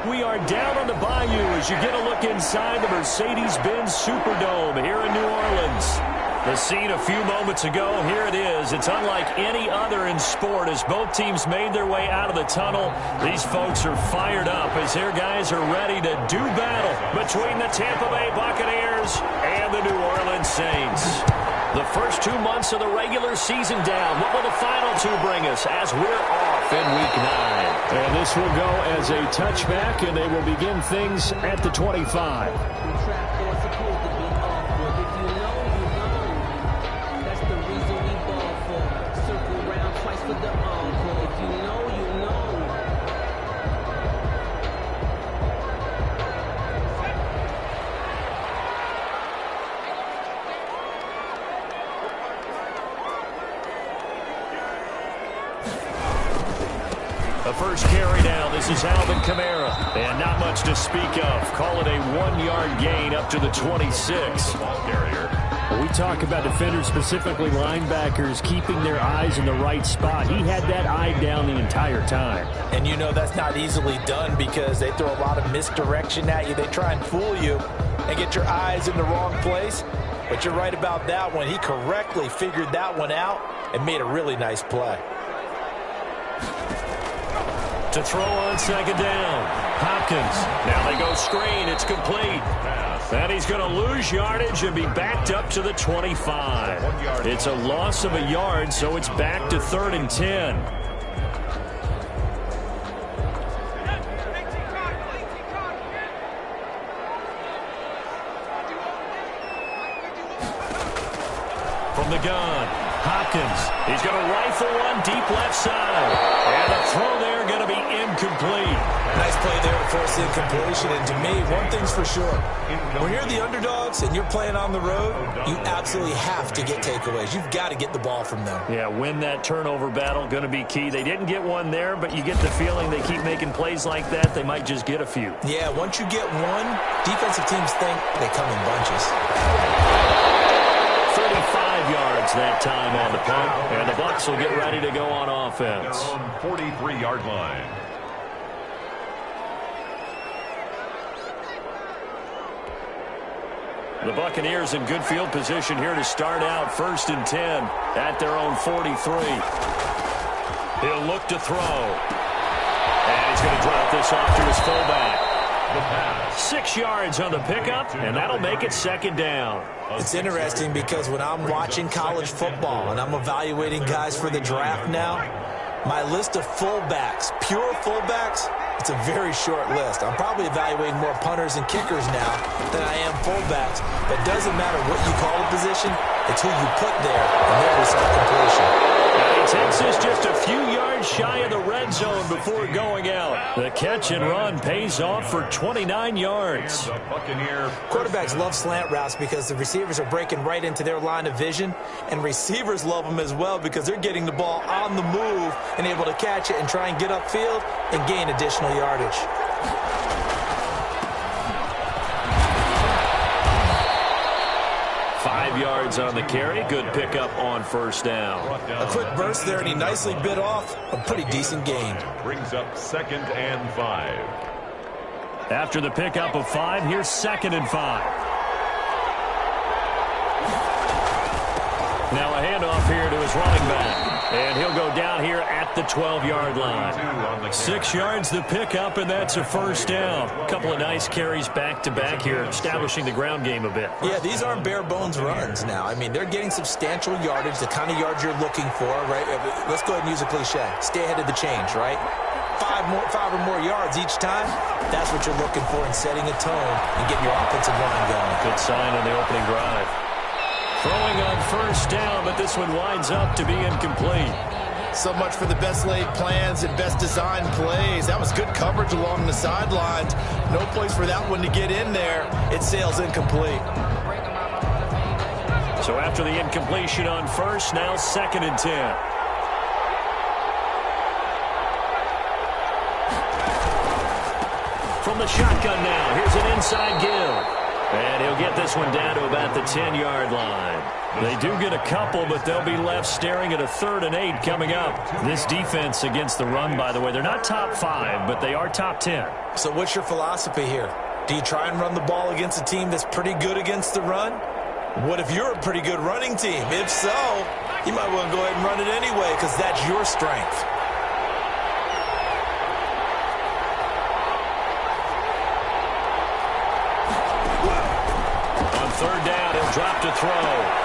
We are down on the bayou as you get a look inside the Mercedes-Benz Superdome here in New Orleans. The scene a few moments ago, here it is. It's unlike any other in sport as both teams made their way out of the tunnel. These folks are fired up as their guys are ready to do battle between the Tampa Bay Buccaneers and the New Orleans Saints. The first 2 months of the regular season down. What will the final two bring us as we're off in Week 9? And this will go as a touchback, and they will begin things at the 25. The first carry now. This is Alvin Kamara. And not much to speak of. Call it a 1-yard gain up to the 26. When we talk about defenders, specifically linebackers, keeping their eyes in the right spot. He had that eye down the entire time. And you know that's not easily done because they throw a lot of misdirection at you. They try and fool you and get your eyes in the wrong place. But you're right about that one. He correctly figured that one out and made a really nice play. To throw on second down. Hopkins. Now they go screen. It's complete. And he's going to lose yardage and be backed up to the 25. It's a loss of a yard, so it's back to 3rd and 10. From the gun, Hopkins. He's going to rifle one deep left side. And the throw there going to be incomplete. Nice play there to force the incompletion. And to me, one thing's for sure. When you're the underdogs and you're playing on the road, you absolutely have to get takeaways. You've got to get the ball from them. Yeah, win that turnover battle, going to be key. They didn't get one there, but you get the feeling they keep making plays like that, they might just get a few. Yeah, once you get one, defensive teams think they come in bunches. 35 yards that time on the punt, and the Bucs will get ready to go on offense. 43-yard line. The Buccaneers in good field position here to start out 1st and 10 at their own 43. He'll look to throw. And he's going to drop this off to his fullback. 6 yards on the pickup, and that'll make it 2nd down. It's interesting because when I'm watching college football and I'm evaluating guys for the draft now, my list of fullbacks, pure fullbacks, it's a very short list. I'm probably evaluating more punters and kickers now than I am fullbacks. But it doesn't matter what you call a position, it's who you put there, and there we saw completion. He takes this just a few yards shy of the red zone before going out. The catch and run pays off for 29 yards. Quarterbacks love slant routes because the receivers are breaking right into their line of vision, and receivers love them as well because they're getting the ball on the move and able to catch it and try and get upfield and gain additional yardage. Yards on the carry. Good pickup on 1st down. A quick burst there, and he nicely bit off a pretty decent gain. Brings up 2nd and 5. After the pickup of 5, here's 2nd and 5. Now a handoff here to his running back. And he'll go down here at the 12-yard line. 6 yards the pickup, and that's a 1st down. A couple of nice carries back-to-back here, establishing the ground game a bit. Yeah, these aren't bare-bones runs now. I mean, they're getting substantial yardage, the kind of yards you're looking for, right? Let's go ahead and use a cliche. Stay ahead of the change, right? 5 or more yards each time, that's what you're looking for in setting a tone and getting your offensive line going. Good sign on the opening drive. Throwing on 1st down, but this one winds up to be incomplete. So much for the best laid plans and best designed plays. That was good coverage along the sidelines. No place for that one to get in there. It sails incomplete. So after the incompletion on 1st, now 2nd and 10. From the shotgun now, here's an inside give. And he'll get this one down to about the 10-yard line. They do get a couple, but they'll be left staring at a 3rd and 8 coming up. This defense against the run, by the way, they're not top 5, but they are top 10. So what's your philosophy here? Do you try and run the ball against a team that's pretty good against the run? What if you're a pretty good running team? If so, you might want to go ahead and run it anyway because that's your strength. On 3rd down, he'll drop to throw.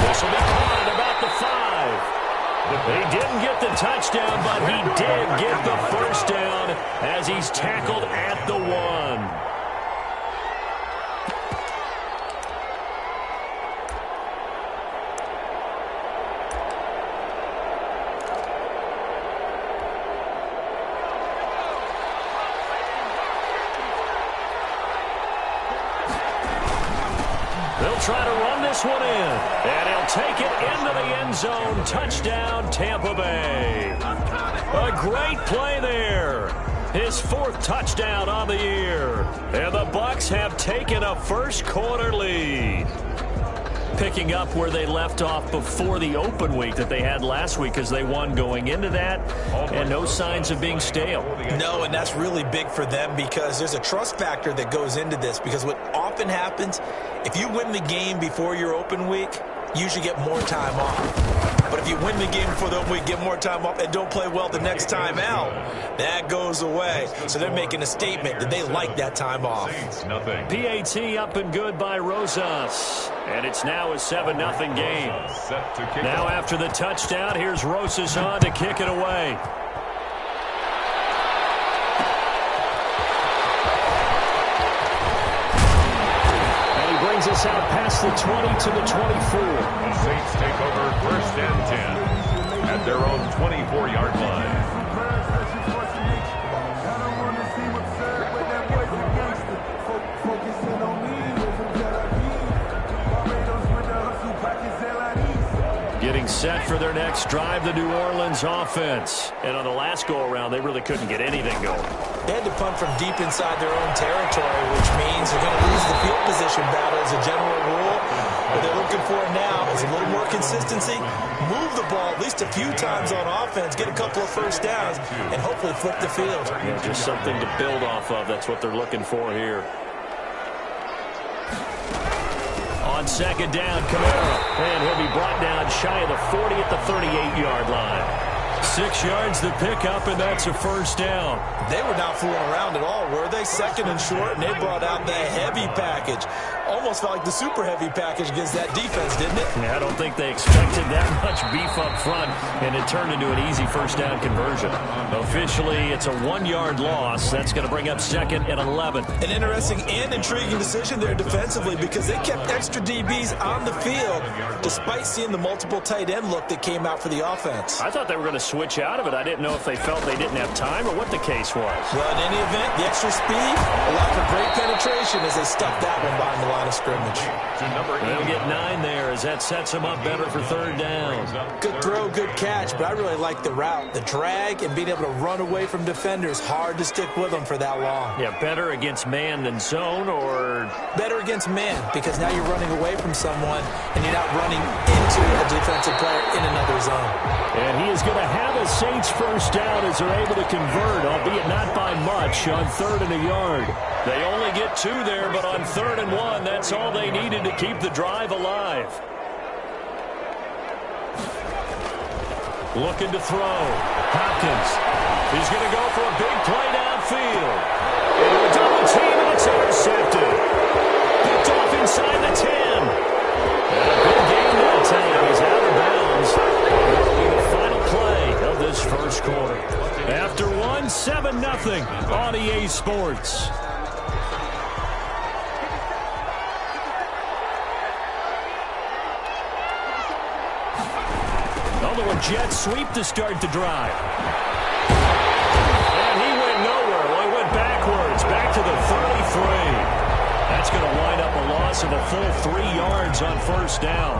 This will be caught at about the 5. He didn't get the touchdown, but he did get the first down as he's tackled at the 1. They'll try to run this one in, and he'll take it into the end zone. Touchdown, Tampa Bay. A great play there. His 4th touchdown on the year. And the Bucs have taken a first-quarter lead. Picking up where they left off before the open week that they had last week as they won going into that, and no signs of being stale. No, and that's really big for them because there's a trust factor that goes into this because what often happens, if you win the game before your open week, you usually get more time off. But if you win the game before the open week, get more time off, and don't play well the next time out, that goes away. So they're making a statement that they like that time off. PAT up and good by Rosas. And it's now a 7-0 game. Now after the touchdown, here's Rosas on to kick it away. And he brings us out past the 20 to the 24. The Saints take over 1st and 10 at their own 24-yard line. Getting set for their next drive, the New Orleans offense. And on the last go-around, they really couldn't get anything going. They had to punt from deep inside their own territory, which means they're going to lose the field position battle as a general rule. What they're looking for now is a little more consistency, move the ball at least a few times on offense, get a couple of first downs, and hopefully flip the field. Yeah, just something to build off of. That's what they're looking for here. On 2nd down, Kamara. And he'll be brought down shy of the 40 at the 38-yard line. 6 yards to pick up, and that's a first down. They were not fooling around at all, were they? 2nd and short, and they brought out the heavy package. Almost felt like the super heavy package against that defense, didn't it? Yeah, I don't think they expected that much beef up front, and it turned into an easy first down conversion. Officially, it's a 1-yard loss. That's going to bring up 2nd and 11. An interesting and intriguing decision there defensively because they kept extra DBs on the field despite seeing the multiple tight end look that came out for the offense. I thought they were going to switch out of it. I didn't know if they felt they didn't have time or what the case was. Well, in any event, the extra speed allowed for great penetration as they stuffed that one behind the line of scrimmage. They'll get 9 there as that sets them up better for 3rd down. Good throw, good catch, but I really like the route. The drag and being able to run away from defenders, hard to stick with them for that long. Yeah, better against man than zone, or better against man because now you're running away from someone and you're not running into a defensive player in another zone. And he is going to have a Saints first down as they're able to convert, albeit not by much, on 3rd and a yard. They only get 2 there, but on 3rd and 1, that's all they needed to keep the drive alive. Looking to throw. Hopkins. He's going to go for a big play downfield. Into a double team, and it's intercepted. Picked off inside the 10. And a big gain that time. He's out of bounds. That'll be the final play of this first quarter. After 7-0 on EA Sports. Although a jet sweep to start the drive. And he went nowhere. Well, he went backwards, back to the 33. That's going to wind up a loss of a full 3 yards on first down.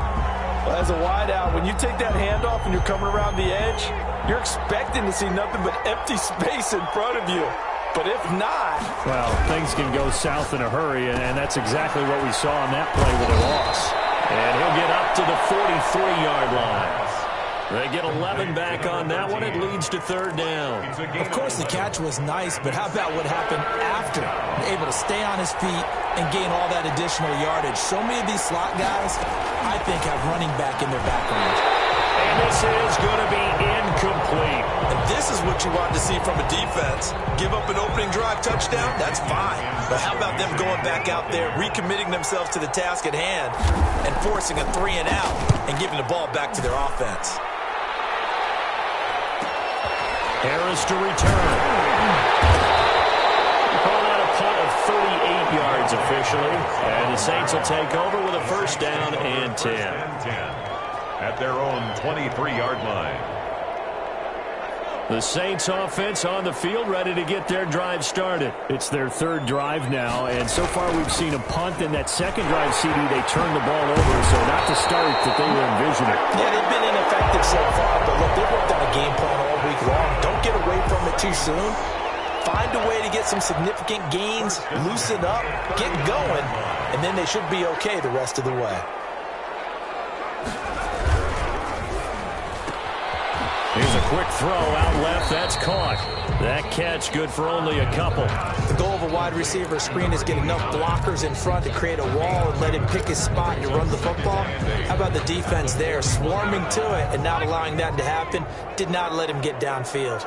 Well, as a wideout, when you take that handoff and you're coming around the edge, you're expecting to see nothing but empty space in front of you. But if not... Well, things can go south in a hurry, and that's exactly what we saw on that play with a loss. And he'll get up to the 43-yard line. They get 11 back on that one. It leads to third down. Of course, the catch was nice, but how about what happened after? Able to stay on his feet and gain all that additional yardage. So many of these slot guys, I think, have running back in their background. And this is going to be incomplete. And this is what you want to see from a defense. Give up an opening drive touchdown, that's fine. But how about them going back out there, recommitting themselves to the task at hand, and forcing a 3-and-out and giving the ball back to their offense? Harris to return. Call that a punt of 38 yards officially. And the Saints will take over with a first down and 10. At their own 23-yard line. The Saints offense on the field, ready to get their drive started. It's their third drive now, and so far we've seen a punt. In that second drive, CD, they turned the ball over, so not the start that they were envisioning. Yeah, they've been ineffective so far, but look, they've worked on a game plan all week long. Don't get away from it too soon. Find a way to get some significant gains, loosen up, get going, and then they should be okay the rest of the way. Here's a quick throw out left. That's caught. That catch good for only a couple. The goal of a wide receiver screen is get enough blockers in front to create a wall and let him pick his spot to run the football. How about the defense there, swarming to it and not allowing that to happen? Did not let him get downfield.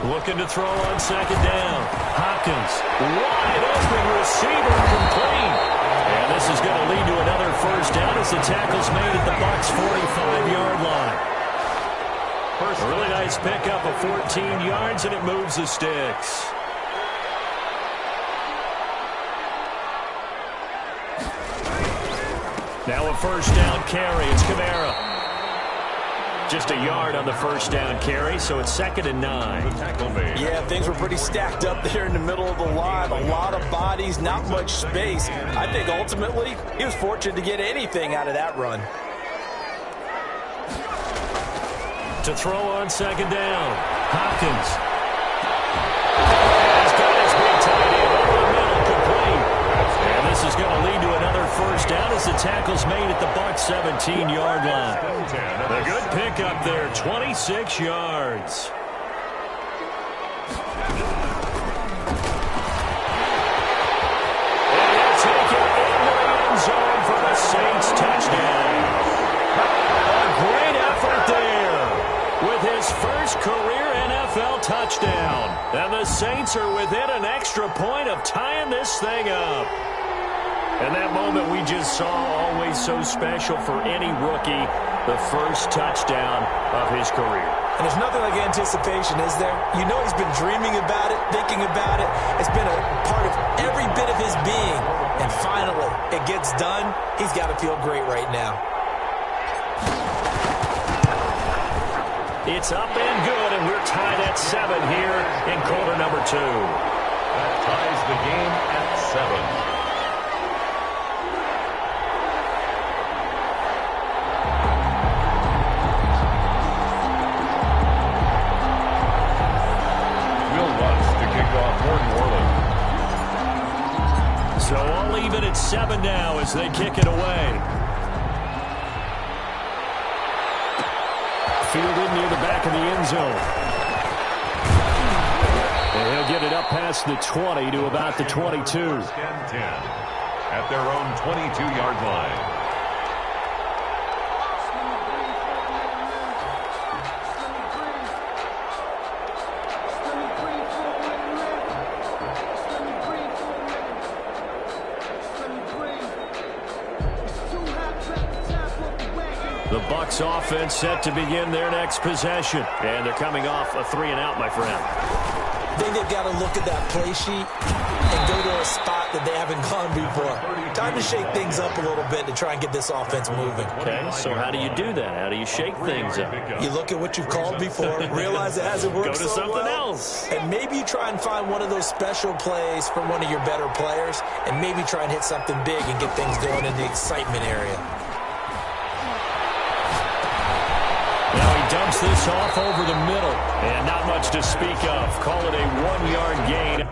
Looking to throw on second down. Hopkins, wide open receiver, complete. And this is going to lead to another first down as the tackle's made at the Bucs' 45-yard line. A really nice pickup of 14 yards, and it moves the sticks. Now a first down carry. It's Kamara. Just a yard on the first down carry, so it's 2nd and 9. Yeah, things were pretty stacked up there in the middle of the line. A lot of bodies, not much space. I think ultimately he was fortunate to get anything out of that run. To throw on second down, Hopkins. Has got his big tight end over the middle, complete. And this is going to lead to another first down as the tackle's made at the Bucs' 17-yard line. A good pickup there, 26 yards. And he'll take it into the end zone for the Saints touchdown. A great effort there with his first career NFL touchdown. And the Saints are within an extra point of tying this thing up. And that moment we just saw, always so special for any rookie, the first touchdown of his career. And there's nothing like anticipation, is there? You know he's been dreaming about it, thinking about it. It's been a part of every bit of his being. And finally, it gets done. He's got to feel great right now. It's up and good, and we're tied at 7 here in quarter number 2. That ties the game at 7. So all even at 7 now as they kick it away. Fielded near the back of the end zone. And he'll get it up past the 20 to about the 22. 10 at their own 22-yard line. The Bucs offense set to begin their next possession. And they're coming off a 3-and-out, my friend. I think they've got to look at that play sheet and go to a spot that they haven't gone before. Time to shake things up a little bit to try and get this offense moving. Okay, so how do you do that? How do you shake things up? You look at what you've called before, realize it hasn't worked so well. Go to something else. And maybe you try and find one of those special plays from one of your better players, and maybe try and hit something big and get things going in the excitement area. dumps this off over the middle. And not much to speak of. Call it a 1-yard gain.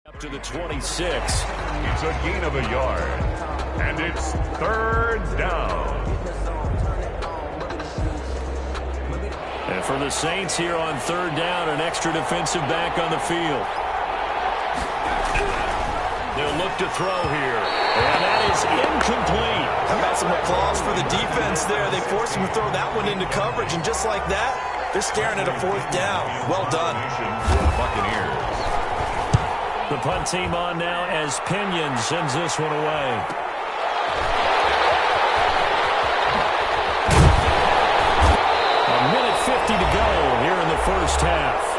Up to the 26. It's a gain of a yard. And it's third down. And for the Saints here on third down, an extra defensive back on the field. They'll look to throw here. And that is incomplete. How about some applause for the defense there? They forced him to throw that one into coverage, and just like that, they're staring at a fourth down. Well done. For the Buccaneers. The punt team on now as Pinion sends this one away. A minute 50 to go here in the first half.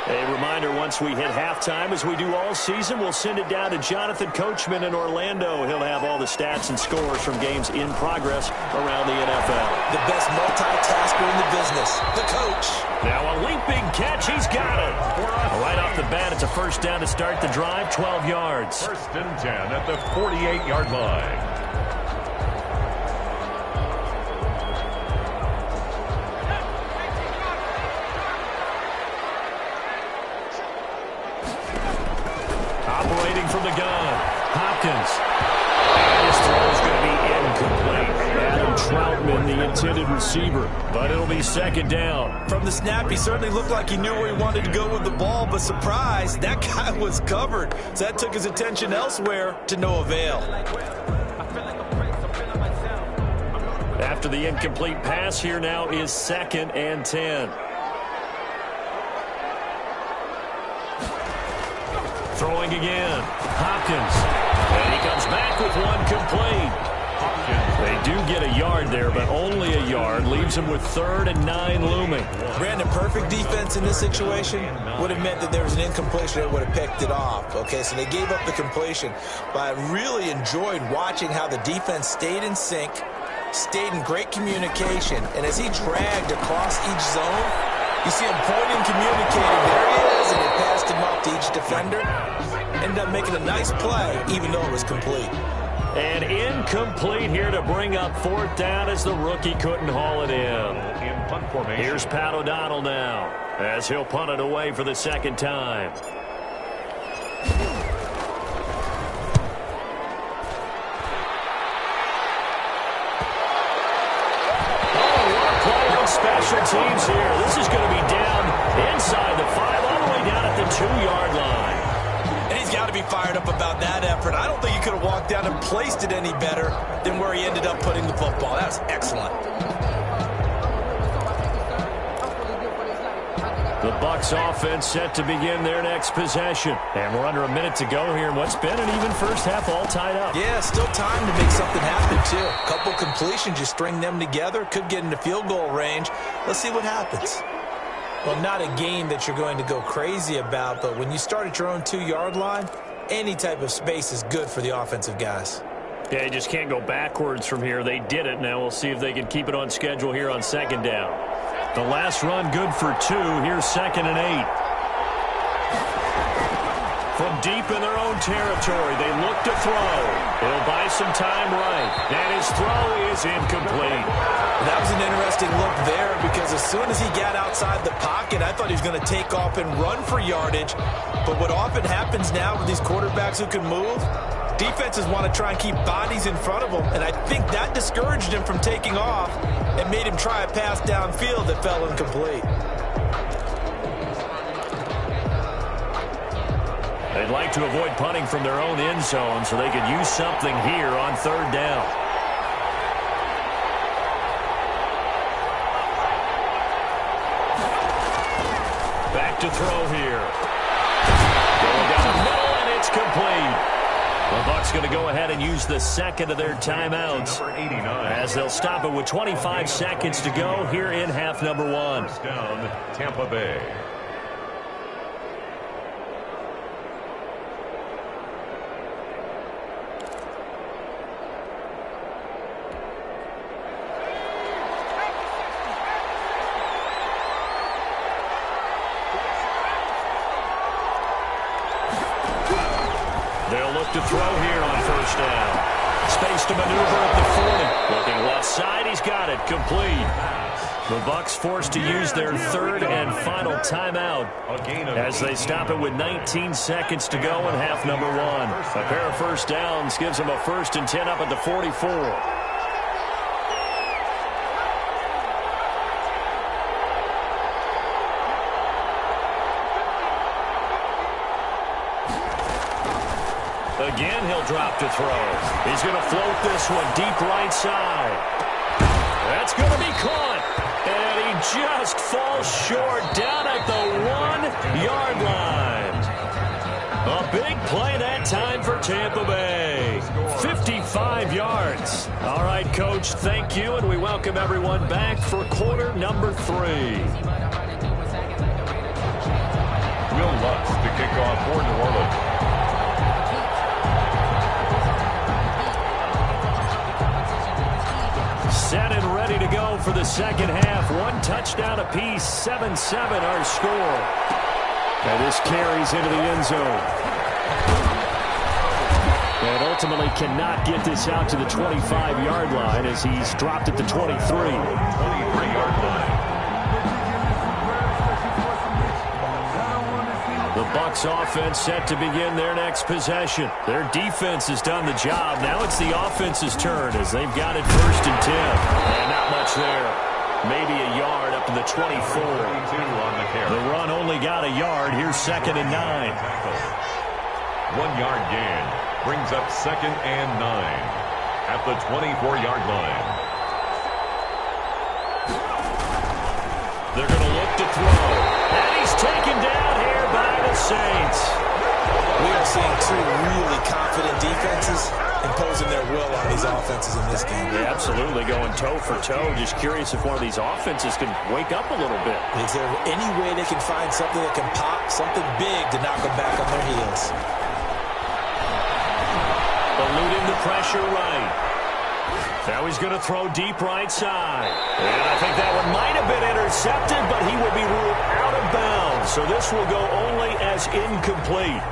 A reminder, once we hit halftime, as we do all season, we'll send it down to Jonathan Coachman in Orlando. He'll have all the stats and scores from games in progress around the NFL. The best multitasker in the business, the coach. Now a leaping catch. He's got it. Right off the bat, it's a first down to start the drive, 12 yards. First and 10 at the 48-yard line. Operating from the gun, Hopkins. His throw is going to be incomplete. Adam Troutman, the intended receiver, but it'll be second down. From the snap, he certainly looked like he knew where he wanted to go with the ball, but surprise, that guy was covered. So that took his attention elsewhere to no avail. After the incomplete pass, here now is 2nd and 10. Throwing again, Hopkins, and he comes back with one complete. They do get a yard there, but only a yard. Leaves them with 3rd and 9 looming. Brandon, perfect defense in this situation would have meant that there was an incompletion that would have picked it off. Okay, so they gave up the completion, but I really enjoyed watching how the defense stayed in sync, stayed in great communication, and as he dragged across each zone, you see him pointing, communicating. There he is, and he passed him off to each defender. Ended up making a nice play, even though it was complete. And incomplete here to bring up 4th down as the rookie couldn't haul it in. Here's Pat O'Donnell now, as he'll punt it away for the second time. Special teams here. This is going to be down inside the 5, all the way down at the 2-yard line. And he's got to be fired up about that effort. I don't think he could have walked down and placed it any better than where he ended up putting the football. That was excellent. The Bucs offense set to begin their next possession. And we're under a minute to go here in what's been an even first half, all tied up. Yeah, still time to make something happen, too. A couple completions, you string them together, could get into field goal range. Let's see what happens. Well, not a game that you're going to go crazy about, but when you start at your own 2-yard line, any type of space is good for the offensive guys. Yeah, you just can't go backwards from here. They did it. Now we'll see if they can keep it on schedule here on 2nd down. The last run good for 2. Here's 2nd and 8. From deep in their own territory, they look to throw. He'll buy some time right. And his throw is incomplete. That was an interesting look there because as soon as he got outside the pocket, I thought he was going to take off and run for yardage. But what often happens now with these quarterbacks who can move, defenses want to try and keep bodies in front of them, and I think that discouraged him from taking off and made him try a pass downfield that fell incomplete. They'd like to avoid punting from their own end zone so they could use something here on 3rd down. Back to throw here. Going down the middle, and it's complete. The Bucs going to go ahead and use the second of their timeouts Number 89. as they'll stop it with 25 seconds to go here in half number 1. First down, Tampa Bay. They'll look to throw here on first down. Space to maneuver at the 40. Looking left side, he's got it. Complete. The Bucs forced to use their third and final timeout as they stop it with 19 seconds to go in half number 1. A pair of first downs gives them a 1st and 10 up at the 44. Again, he'll drop to throw. He's going to float this one deep right side. That's going to be caught. And he just falls short down at the 1-yard line. A big play that time for Tampa Bay. 55 yards. All right, Coach, thank you, and we welcome everyone back for quarter number 3. Will Lutz to kick off for New Orleans. Set and ready to go for the second half. 1 touchdown apiece, 7-7 our score. And this carries into the end zone. And ultimately cannot get this out to the 25-yard line as he's dropped at the 23. 23-yard line. The Bucs offense set to begin their next possession. Their defense has done the job. Now it's the offense's turn as they've got it 1st and 10. And not much there. Maybe a yard up to the 24. The run only got a yard. Here's 2nd and 9. 1-yard gain brings up 2nd and 9 at the 24-yard line. They're going to look to throw. And he's taken down here by the Saints. We are seeing 2 really confident defenses imposing their will on these offenses in this game. Yeah, absolutely, going toe for toe. Just curious if one of these offenses can wake up a little bit. Is there any way they can find something that can pop, something big to knock them back on their heels? Eluding the pressure right. Now he's going to throw deep right side. And I think that one might have been intercepted, but he will be ruled out of bounds. So this will go only as incomplete.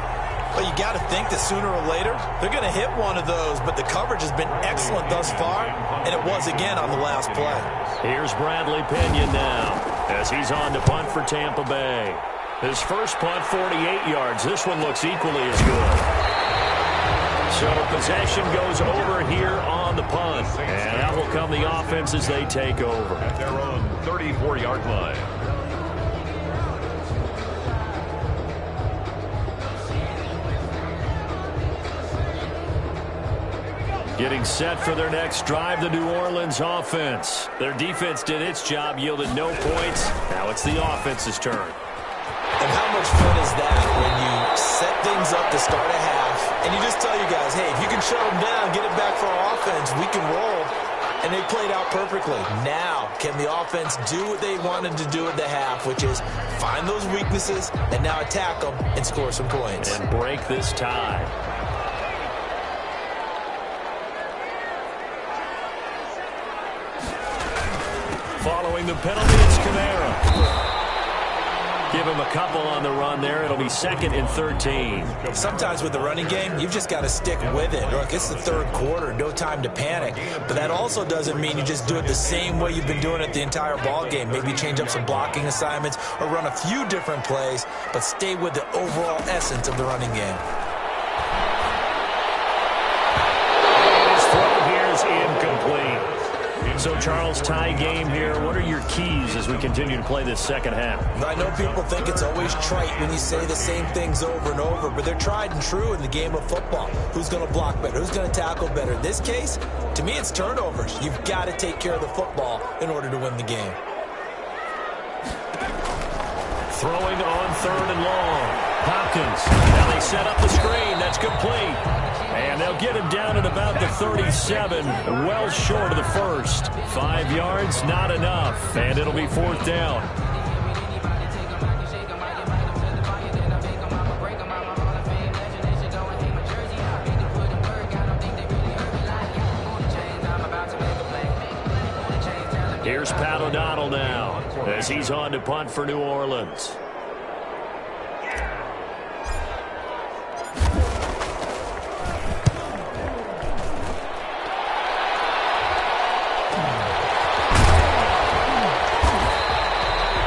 Well, you got to think that sooner or later, they're going to hit one of those, but the coverage has been excellent thus far, and it was again on the last play. Here's Bradley Pinion now as he's on to punt for Tampa Bay. His first punt, 48 yards. This one looks equally as good. So possession goes over here on the punt. And out will come the offense as they take over. At their own 34-yard line. Getting set for their next drive, the New Orleans offense. Their defense did its job, yielded no points. Now it's the offense's turn. And how much fun is that when you set things up to start a half, and you just tell your guys, hey, if you can shut them down, get it back for our offense, we can roll. And they played out perfectly. Now, can the offense do what they wanted to do at the half, which is find those weaknesses and now attack them and score some points. And break this tie. Following the penalty, it's Kamara. Give him a couple on the run there. It'll be 2nd and 13. Sometimes with the running game, you've just got to stick with it. Look, it's the 3rd quarter, no time to panic. But that also doesn't mean you just do it the same way you've been doing it the entire ball game. Maybe change up some blocking assignments or run a few different plays, but stay with the overall essence of the running game. His throw here is incomplete. So, Charles, tie game here. What are your keys as we continue to play this second half? I know people think it's always trite when you say the same things over and over, but they're tried and true in the game of football. Who's going to block better? Who's going to tackle better? In this case, to me, it's turnovers. You've got to take care of the football in order to win the game. Throwing on 3rd and long. Hopkins. Now they set up the screen. That's complete. And they'll get him down at about the 37, well short of the first. 5 yards, not enough, and it'll be 4th down. Here's Pat O'Donnell now as he's on to punt for New Orleans.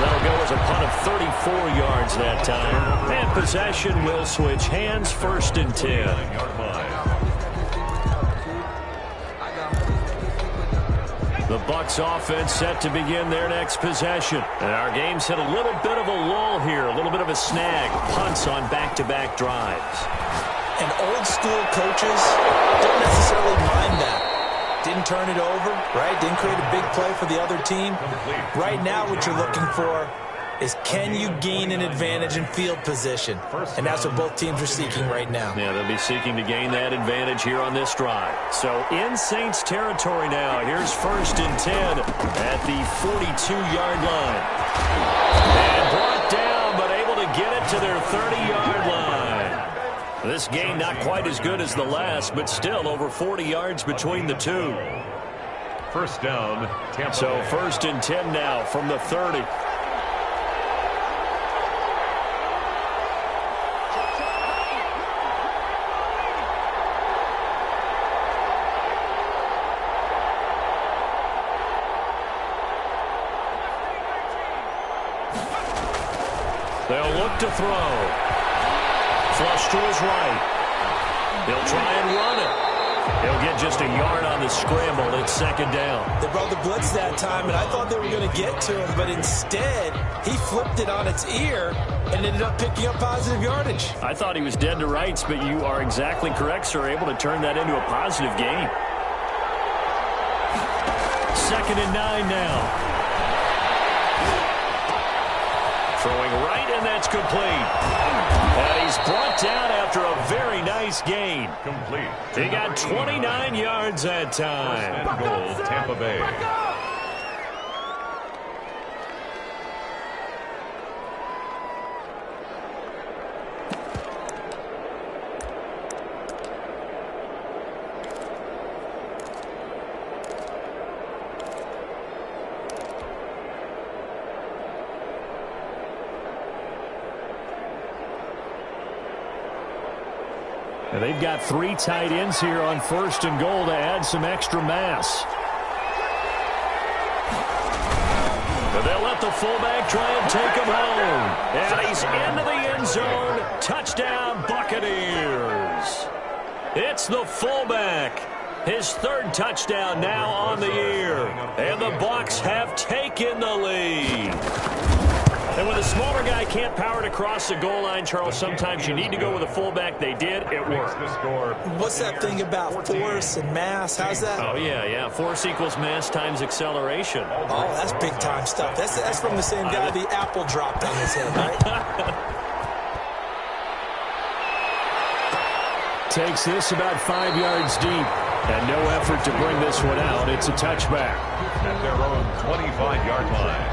That'll go as a punt of 34 yards that time. And possession will switch hands, 1st and 10. The Bucs offense set to begin their next possession. And our game's hit a little bit of a lull here, a little bit of a snag. Punts on back-to-back drives. And old-school coaches don't necessarily mind that. Didn't turn it over, right? Didn't create a big play for the other team. Right now what you're looking for is can you gain an advantage in field position? And that's what both teams are seeking right now. Yeah, they'll be seeking to gain that advantage here on this drive. So in Saints territory now, here's 1st and 10 at the 42-yard line. And brought down, but able to get it to their 30-yard line. This gain not quite as good as the last, but still over 40 yards between the two. 1st down, Tampa So Bay. 1st and 10 now from the 30. They'll look to throw. Flush to his right. He'll try and run it. He'll get just a yard on the scramble. It's 2nd down. They brought the blitz that time, and I thought they were going to get to him, but instead he flipped it on its ear and ended up picking up positive yardage. I thought he was dead to rights, but you are exactly correct, sir. Able to turn that into a positive gain. 2nd and 9 now. Throwing right, and that's complete. And he's brought down after a very nice gain. Complete. He got 29 yards that time. 1st and goal, Tampa Bay. And they've got 3 tight ends here on 1st and goal to add some extra mass. But they'll let the fullback try and take him home. And he's into the end zone. Touchdown, Buccaneers. It's the fullback. His 3rd touchdown now on the year. And the Bucs have taken the lead. And when the smaller guy can't power it across the goal line, Charles, sometimes you need to go with a fullback. They did. It worked. The score. What's that thing about force and mass? How's that? Oh, yeah. Force equals mass times acceleration. Oh, that's big-time stuff. That's from the same guy the apple dropped on his head, right? Takes this about 5 yards deep. And no effort to bring this one out. It's a touchback. At their own 25-yard line.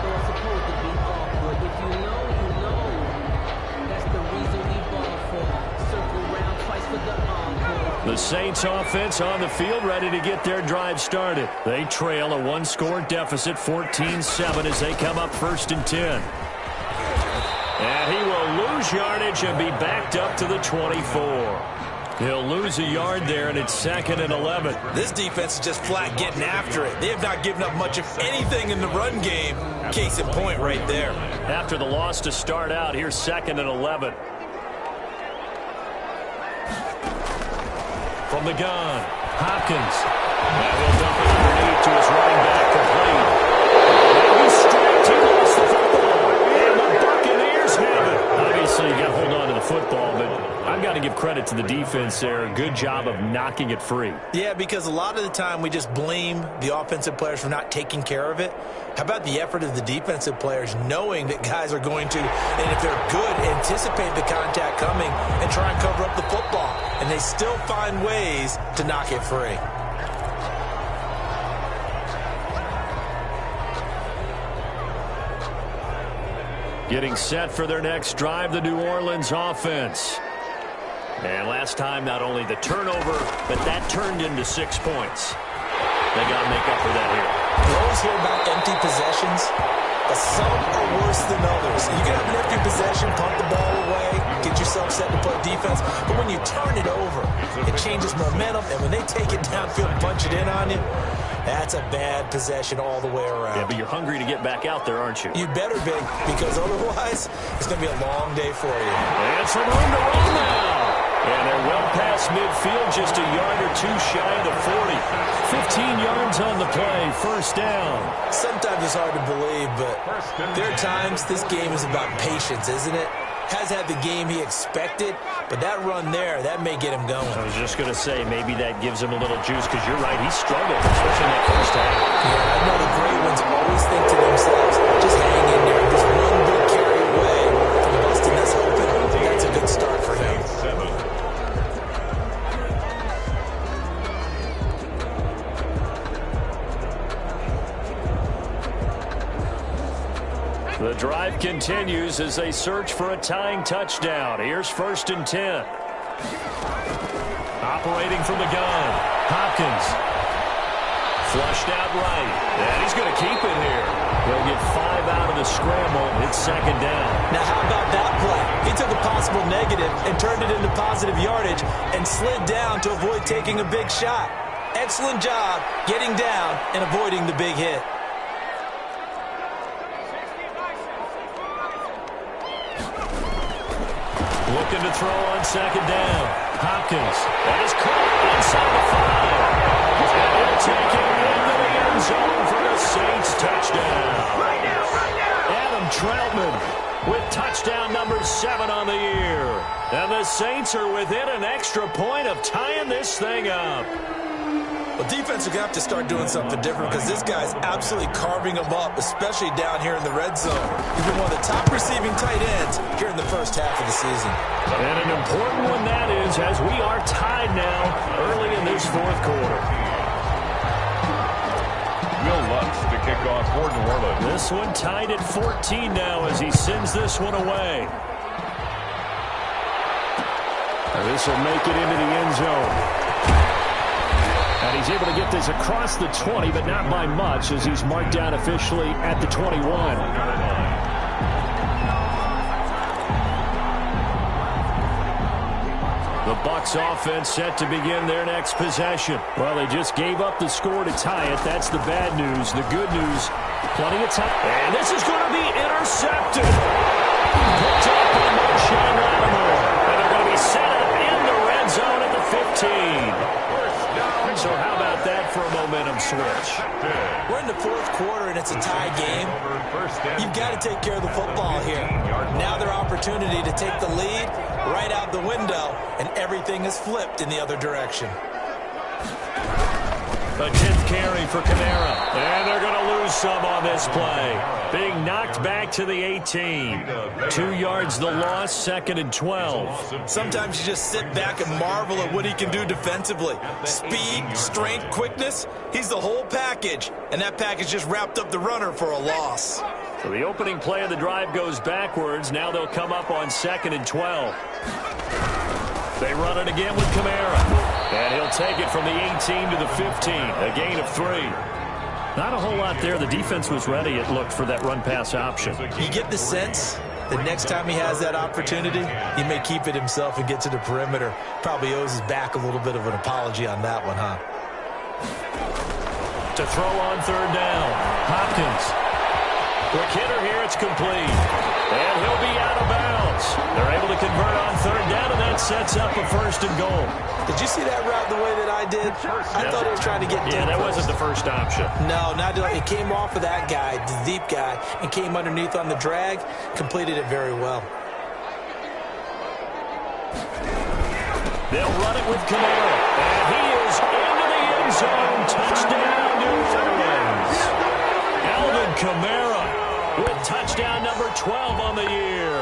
The Saints offense on the field ready to get their drive started. They trail a 1-score deficit, 14-7 as they come up 1st and 10. And he will lose yardage and be backed up to the 24. He'll lose a yard there, and it's 2nd and 11. This defense is just flat getting after it. They have not given up much of anything in the run game. Case in point right there. After the loss to start out, here's 2nd and 11. From the gun, Hopkins. That will dump it underneath to his running back, complete. And he's stripped. He lost the football. And the Buccaneers have it. Obviously, you got to hold on to the football, but I've got to give credit to the defense there. Good job of knocking it free. Yeah, because a lot of the time we just blame the offensive players for not taking care of it. How about the effort of the defensive players knowing that guys are going to, and if they're good, anticipate the contact coming and try and cover up the football. And they still find ways to knock it free. Getting set for their next drive, the New Orleans offense. And last time, not only the turnover, but that turned into 6 points. They got to make up for that here. You always hear about empty possessions, but some are worse than others. You can have an empty possession, punt the ball away, get yourself set to play defense, but when you turn it over, it changes momentum, and when they take it downfield and punch it in on you, that's a bad possession all the way around. Yeah, but you're hungry to get back out there, aren't you? You better be, because otherwise, it's going to be a long day for you. And some room to run now. And they're well past midfield, just a yard or two shy of the 40. 15 yards on the play, first down. Sometimes it's hard to believe, but there are times this game is about patience, isn't it? Has had the game he expected, but that run there, that may get him going. I was just going to say, maybe that gives him a little juice, because you're right, he struggled, especially in that first half. Yeah, I know the great ones always think to themselves, just hang in there, just one big carry away from busting this open. That's a good start for him. The drive continues as they search for a tying touchdown. Here's 1st and 10. Operating from the gun, Hopkins. Flushed out right, and he's going to keep it here. They'll get 5 out of the scramble. It's 2nd down. Now, how about that play? He took a possible negative and turned it into positive yardage and slid down to avoid taking a big shot. Excellent job getting down and avoiding the big hit. Looking to throw on 2nd down. Hopkins. That is caught inside the 5. And he'll take it into the end zone for the Saints touchdown. Adam Troutman with touchdown number 7 on the year. And the Saints are within an extra point of tying this thing up. Well, defense are going to have to start doing something different because this guy's absolutely carving them up, especially down here in the red zone. He's been one of the top receiving tight ends here in the first half of the season. And an important one that is, as we are tied now early in this 4th quarter. Will Lutz to kick off for New Orleans. This one tied at 14 now as he sends this one away. And this will make it into the end zone. And he's able to get this across the 20, but not by much, as he's marked down officially at the 21. The Bucs offense set to begin their next possession. Well, they just gave up the score to tie it. That's the bad news. The good news, plenty of time. And this is going to be intercepted. Picked up by Marshawn Lattimore. And they're going to be set up in the red zone at the 15. So how about that for a momentum switch? We're in the 4th quarter, and it's a tie game. You've got to take care of the football here. Now their opportunity to take the lead right out the window, and everything is flipped in the other direction. A 10th carry for Kamara. And they're going to lose some on this play. Being knocked back to the 18. 2 yards the loss, 2nd and 12. Sometimes you just sit back and marvel at what he can do defensively. Speed, strength, quickness, he's the whole package. And that package just wrapped up the runner for a loss. So the opening play of the drive goes backwards. Now they'll come up on 2nd and 12. They run it again with Kamara. And he'll take it from the 18 to the 15. A gain of 3. Not a whole lot there. The defense was ready, it looked, for that run-pass option. You get the sense that next time he has that opportunity, he may keep it himself and get to the perimeter. Probably owes his back a little bit of an apology on that one, huh? To throw on 3rd down. Hopkins. Quick hitter here, it's complete. And he'll be out of bounds. They're able to convert on 3rd down, and that sets up a 1st and goal. Did you see that route the way that I did? I thought he was trying to get deep. Yeah, that wasn't the first option. No, not it came off of that guy, the deep guy, and came underneath on the drag. Completed it very well. They'll run it with Kamara. And he is into the end zone. Touchdown, New Orleans. Alvin Kamara with touchdown number 12 on the year.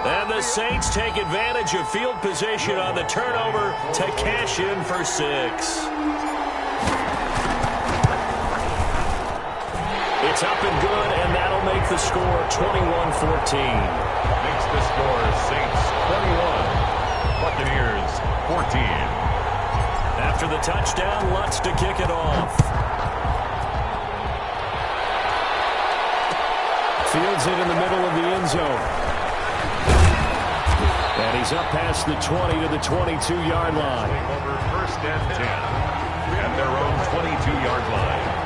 And the Saints take advantage of field position on the turnover to cash in for 6. It's up and good, and that'll make the score 21-14. Makes the score Saints 21, Buccaneers 14. After the touchdown, Lutz to kick it off. Fields it in the middle of the end zone. And he's up past the 20 to the 22-yard line. Over first and 10 at their own 22-yard line.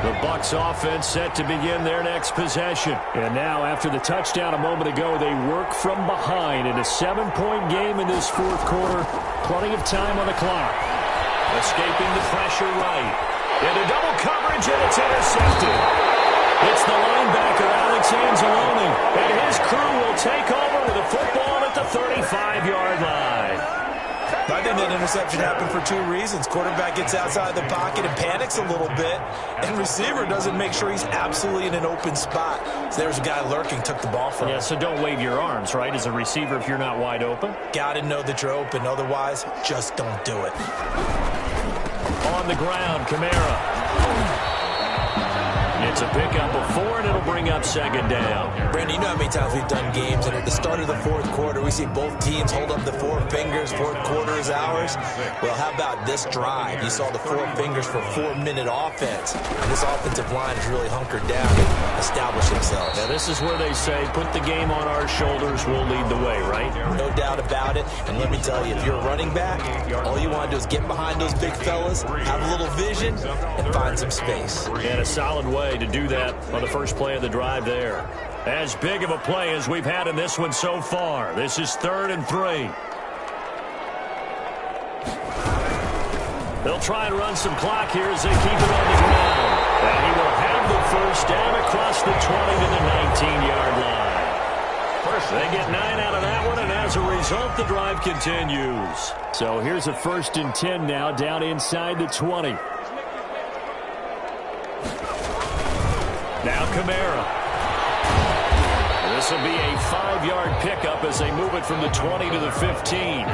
The Bucs offense set to begin their next possession. And now, after the touchdown a moment ago, they work from behind in a 7-point game in this fourth quarter. Plenty of time on the clock. Escaping the pressure right. Into double coverage, and it's intercepted. It's the linebacker, Alex Anzalone. And his crew will take over with a football at the 35-yard line. I think that interception happened for 2 reasons. Quarterback gets outside the pocket and panics a little bit, and receiver doesn't make sure he's absolutely in an open spot. So there's a guy lurking, took the ball from him. Yeah, so don't wave your arms, right, as a receiver if you're not wide open. Got to know that you're open. Otherwise, just don't do it. On the ground, Kamara. It's a pickup of 4, and it'll bring up second down. Brandon, you know how many times we've done games, and at the start of the fourth quarter, we see both teams hold up the 4 fingers. Fourth quarter is ours. Well, how about this drive? You saw the 4 fingers for 4-minute offense. And this offensive line has really hunkered down and established themselves. Now, this is where they say, put the game on our shoulders, we'll lead the way, right? No doubt about it. And let me tell you, if you're a running back, all you want to do is get behind those big fellas, have a little vision, and find some space. And a solid way to do that on the first play of the drive there. As big of a play as we've had in this one so far. This is 3rd and 3. They'll try and run some clock here as they keep it on the ground. And he will have the first down across the 20 to the 19-yard line. They get 9 out of that one, and as a result, the drive continues. So here's a 1st and 10 now, down inside the 20. Now Kamara. This will be a 5-yard pickup as they move it from the 20 to the 15.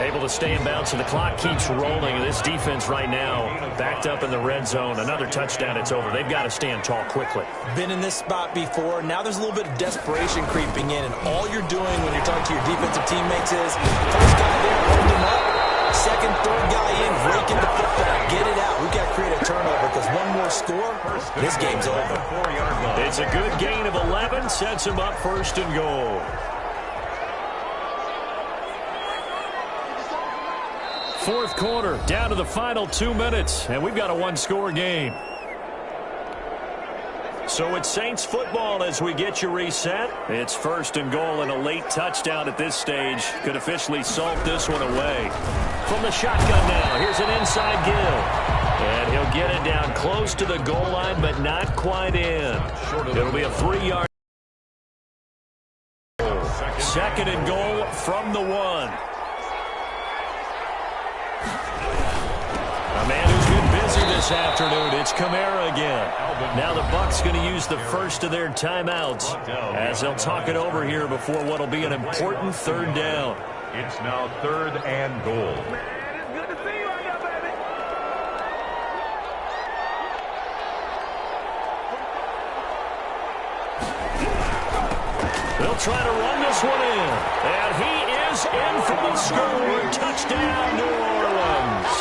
Able to stay in bounds, and the clock keeps rolling. This defense right now backed up in the red zone. Another touchdown, it's over. They've got to stand tall quickly. Been in this spot before. Now there's a little bit of desperation creeping in, and all you're doing when you're talking to your defensive teammates is first guy there, hold him up. Second, third guy in, breaking the football. Get it out. We've got to create a turnover because one more score, this game's over. It's a good gain of 11. Sets him up 1st and goal. Fourth quarter, down to the final 2 minutes, and we've got a 1-score game. So it's Saints football as we get you reset. It's 1st and goal, and a late touchdown at this stage could officially salt this one away. From the shotgun now, here's an inside give. And he'll get it down close to the goal line, but not quite in. It'll be a 3-yard goal. 2nd and goal from the 1. A man who's been busy this afternoon, it's Kamara again. Now the Bucs going to use the first of their timeouts as they'll talk it over here before what will be an important 3rd down. It's now 3rd and goal. They'll try to run this one in. And he is in for the score. Touchdown, New Orleans.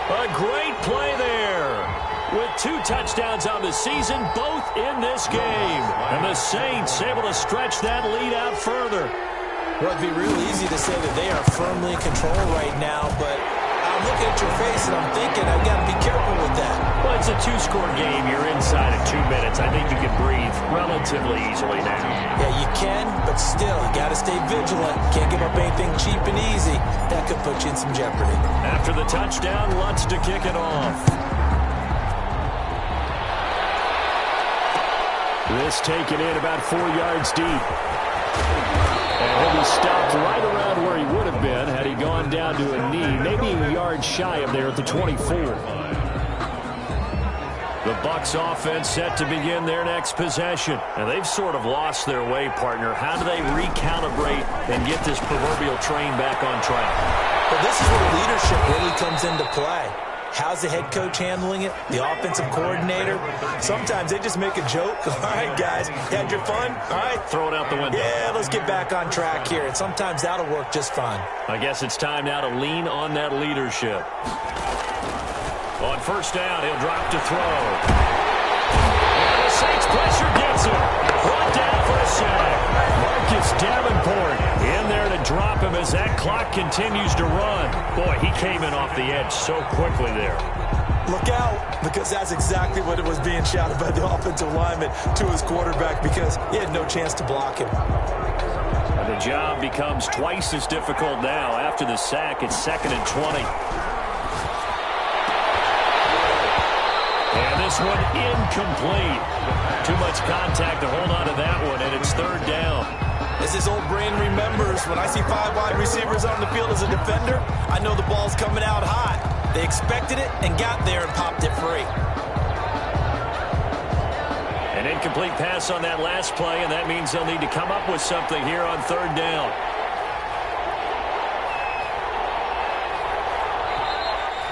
A great play there. With 2 touchdowns on the season, both in this game. And the Saints able to stretch that lead out further. Well, it'd be real easy to say that they are firmly in control right now, but I'm looking at your face and I'm thinking I've got to be careful with that. Well, it's a 2-score game. You're inside of 2 minutes. I think you can breathe relatively easily now. Yeah, you can, but still, you got to stay vigilant. Can't give up anything cheap and easy. That could put you in some jeopardy. After the touchdown, Lutz to kick it off. This taken in about 4 yards deep. And he'll be stopped right around where he would have been had he gone down to a knee, maybe a yard shy of there at the 24. The Bucs offense set to begin their next possession. And they've sort of lost their way, partner. How do they recalibrate and get this proverbial train back on track? Well, this is where leadership really comes into play. How's the head coach handling it? The offensive coordinator? Sometimes they just make a joke. All right, guys, you had your fun? All right. Throw it out the window. Yeah, let's get back on track here. And sometimes that'll work just fine. I guess it's time now to lean on that leadership. On first down, he'll drop to throw. And the Saints pressure gets him. Brought down for a sack. Marcus Davenport in there to drop him as that clock continues to run. Boy, he came in off the edge so quickly there. Look out, because that's exactly what it was being shouted by the offensive lineman to his quarterback, because he had no chance to block him. And the job becomes twice as difficult now. After the sack, it's 2nd and 20. And this one incomplete. Too much contact to hold on to that one, and it's 3rd down. As his old brain remembers, when I see 5 wide receivers on the field as a defender, I know the ball's coming out hot. They expected it and got there and popped it free. An incomplete pass on that last play, and that means they'll need to come up with something here on 3rd down.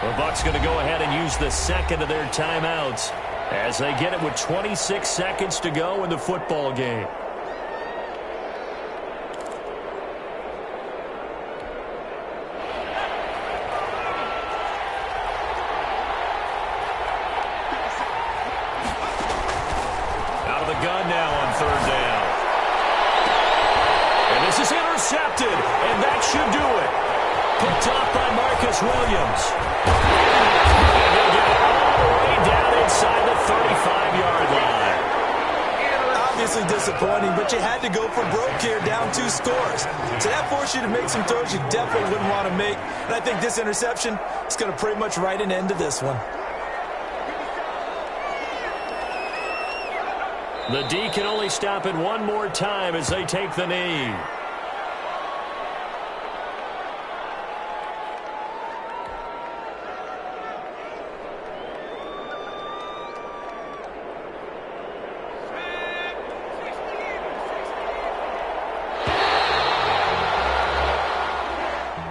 The Bucs going to go ahead and use the second of their timeouts as they get it with 26 seconds to go in the football game. Out of the gun now on 3rd down. And this is intercepted, and that should do it. Picked off by Marcus Williams. And he'll get it all the way down inside the 35-yard line. Obviously disappointing, but you had to go for broke here, down 2 scores. So that forced you to make some throws you definitely wouldn't want to make. And I think this interception is going to pretty much write an end to this one. The D can only stop it one more time as they take the knee.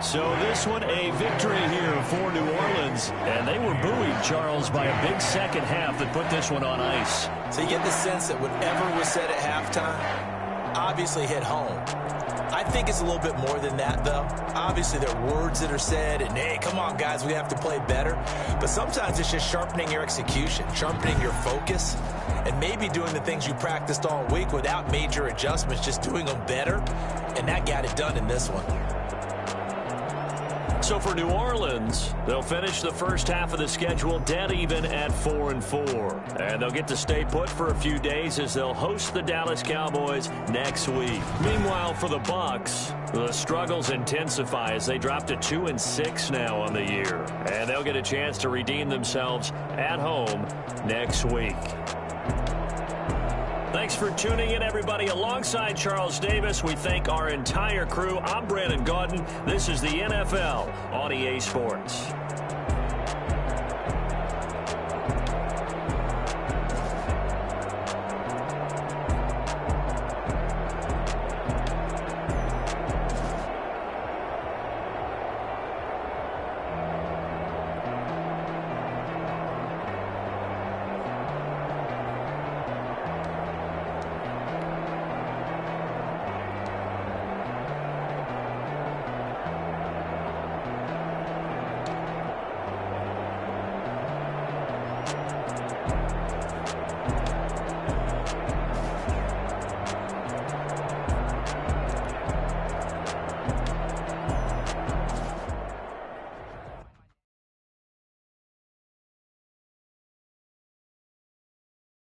So this one a victory here for New Orleans. And they were buoyed, Charles, by a big second half that put this one on ice. So you get the sense that whatever was said at halftime obviously hit home. I think it's a little bit more than that, though. Obviously, there are words that are said, and, hey, come on, guys, we have to play better. But sometimes it's just sharpening your execution, sharpening your focus, and maybe doing the things you practiced all week without major adjustments, just doing them better. And that got it done in this one. So for New Orleans, they'll finish the first half of the schedule dead even at 4-4. And they'll get to stay put for a few days as they'll host the Dallas Cowboys next week. Meanwhile, for the Bucs, the struggles intensify as they drop to 2-6 now on the year. And they'll get a chance to redeem themselves at home next week. Thanks for tuning in, everybody. Alongside Charles Davis, we thank our entire crew. I'm Brandon Gaudin. This is the NFL on EA Sports.